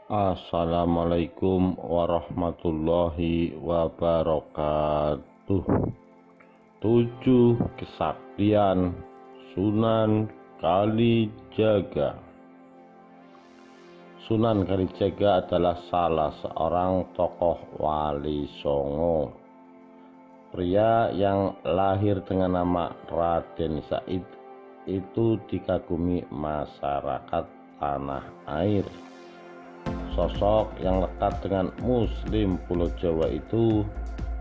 Assalamualaikum warahmatullahi wabarakatuh. 7 Kesaktian Sunan Kalijaga. Sunan Kalijaga adalah salah seorang tokoh Wali Songo, pria yang lahir dengan nama Raden Said. Itu dikagumi masyarakat tanah air. Sosok yang lekat dengan Muslim Pulau Jawa itu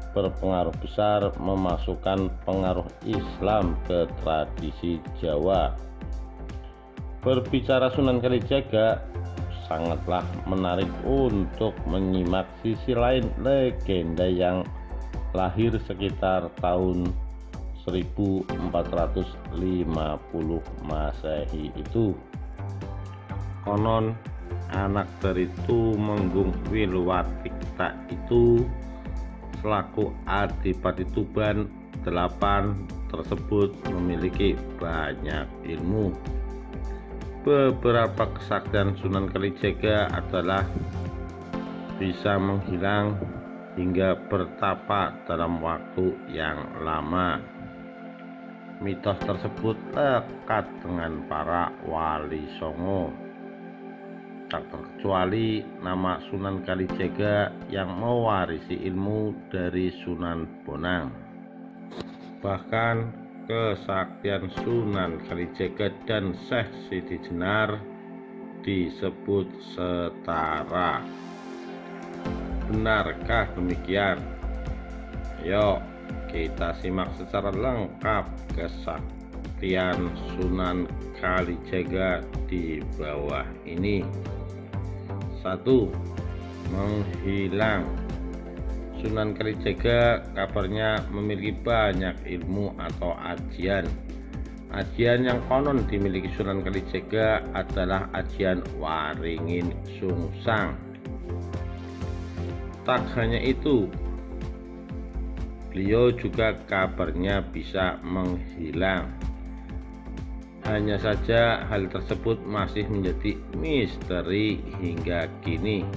berpengaruh besar memasukkan pengaruh Islam ke tradisi Jawa. Berbicara Sunan Kalijaga, sangatlah menarik untuk menyimak sisi lain legenda yang lahir sekitar tahun 1450 Masehi itu. Konon anak dari Tumenggung Wilwatikta itu selaku Adipati Tuban 8 tersebut memiliki banyak ilmu. Beberapa kesaktian Sunan Kalijaga adalah bisa menghilang hingga bertapa dalam waktu yang lama. Mitos tersebut lekat dengan para wali songo, tak terkecuali nama Sunan Kalijaga yang mewarisi ilmu dari Sunan Bonang. Bahkan kesaktian Sunan Kalijaga dan Syekh Siti Jenar disebut setara. Benarkah demikian? Ayo kita simak secara lengkap kesaktian Sunan Kalijaga di bawah ini. 1. Menghilang. Sunan Kalijaga kabarnya memiliki banyak ilmu atau ajian. Ajian yang konon dimiliki Sunan Kalijaga adalah ajian Waringin Sungsang. Tak hanya itu, beliau juga kabarnya bisa menghilang. Hanya saja hal tersebut masih menjadi misteri hingga kini.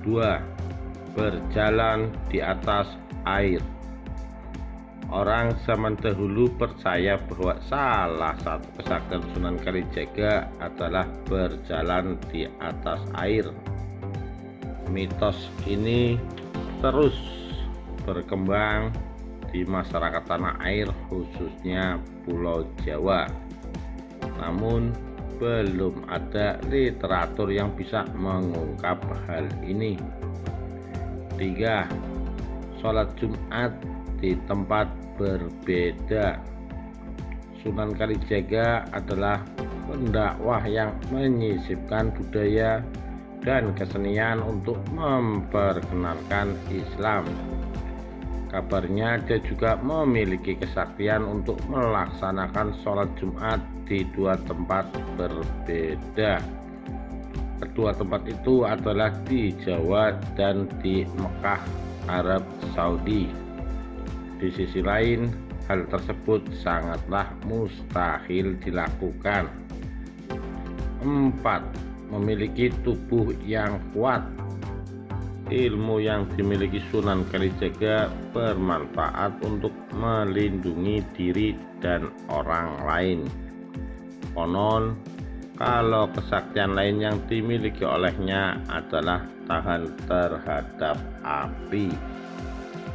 2. Berjalan di atas air. Orang zaman dahulu percaya bahwa salah satu kesaktian Sunan Kalijaga adalah berjalan di atas air. Mitos ini terus berkembang di masyarakat tanah air, khususnya Pulau Jawa. Namun belum ada literatur yang bisa mengungkap hal ini. 3. Sholat Jumat di tempat berbeda. Sunan Kalijaga adalah pendakwah yang menyisipkan budaya dan kesenian untuk memperkenalkan Islam. Kabarnya dia juga memiliki kesaktian untuk melaksanakan sholat Jumat di 2 tempat berbeda. Kedua tempat itu adalah di Jawa dan di Mekah, Arab Saudi. Di sisi lain, hal tersebut sangatlah mustahil dilakukan. 4. Memiliki tubuh yang kuat. Ilmu yang dimiliki Sunan Kalijaga bermanfaat untuk melindungi diri dan orang lain. Konon, kalau kesaktian lain yang dimiliki olehnya adalah tahan terhadap api.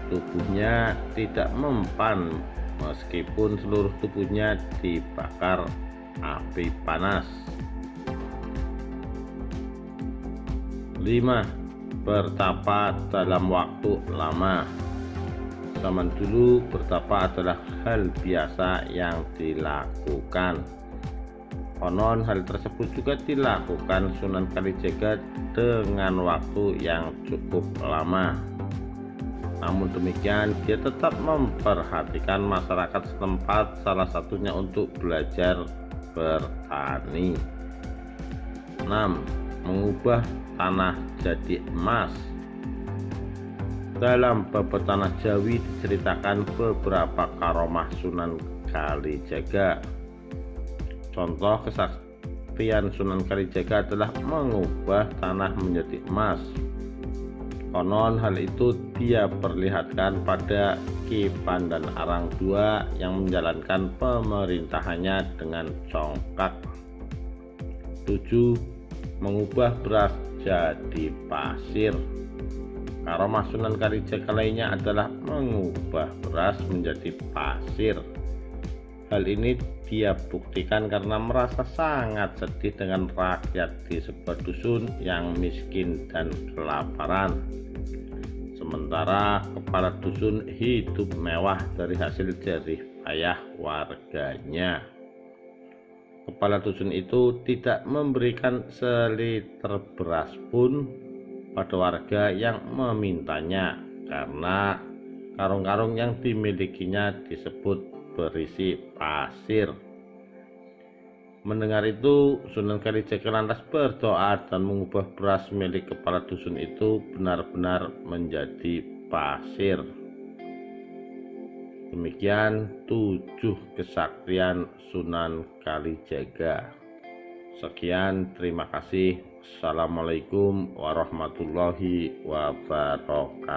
Tubuhnya tidak mempan meskipun seluruh tubuhnya dibakar api panas. 5. Bertapa dalam waktu lama. Zaman dulu bertapa adalah hal biasa yang dilakukan. Konon hal tersebut juga dilakukan Sunan Kalijaga dengan waktu yang cukup lama. Namun demikian, dia tetap memperhatikan masyarakat setempat, salah satunya untuk belajar bertani. 6. Mengubah tanah jadi emas. Dalam bab tanah Jawi diceritakan beberapa karomah Sunan Kalijaga. Contoh kesaktian Sunan Kalijaga adalah mengubah tanah menjadi emas. Konon hal itu dia perlihatkan pada Ki Pandan Arang II yang menjalankan pemerintahannya dengan congkak. 7. Mengubah beras jadi pasir. Karomah Sunan Kalijaga lainnya adalah mengubah beras menjadi pasir. Hal ini dia buktikan karena merasa sangat sedih dengan rakyat di sebuah dusun yang miskin dan kelaparan. Sementara kepala dusun hidup mewah dari hasil jerih payah warganya. Kepala dusun itu tidak memberikan seliter beras pun pada warga yang memintanya karena karung-karung yang dimilikinya disebut berisi pasir. Mendengar itu, Sunan Kalijaga lantas berdoa dan mengubah beras milik kepala dusun itu benar-benar menjadi pasir. Demikian 7 kesaktian Sunan Kalijaga. Sekian, terima kasih. Assalamualaikum warahmatullahi wabarakatuh.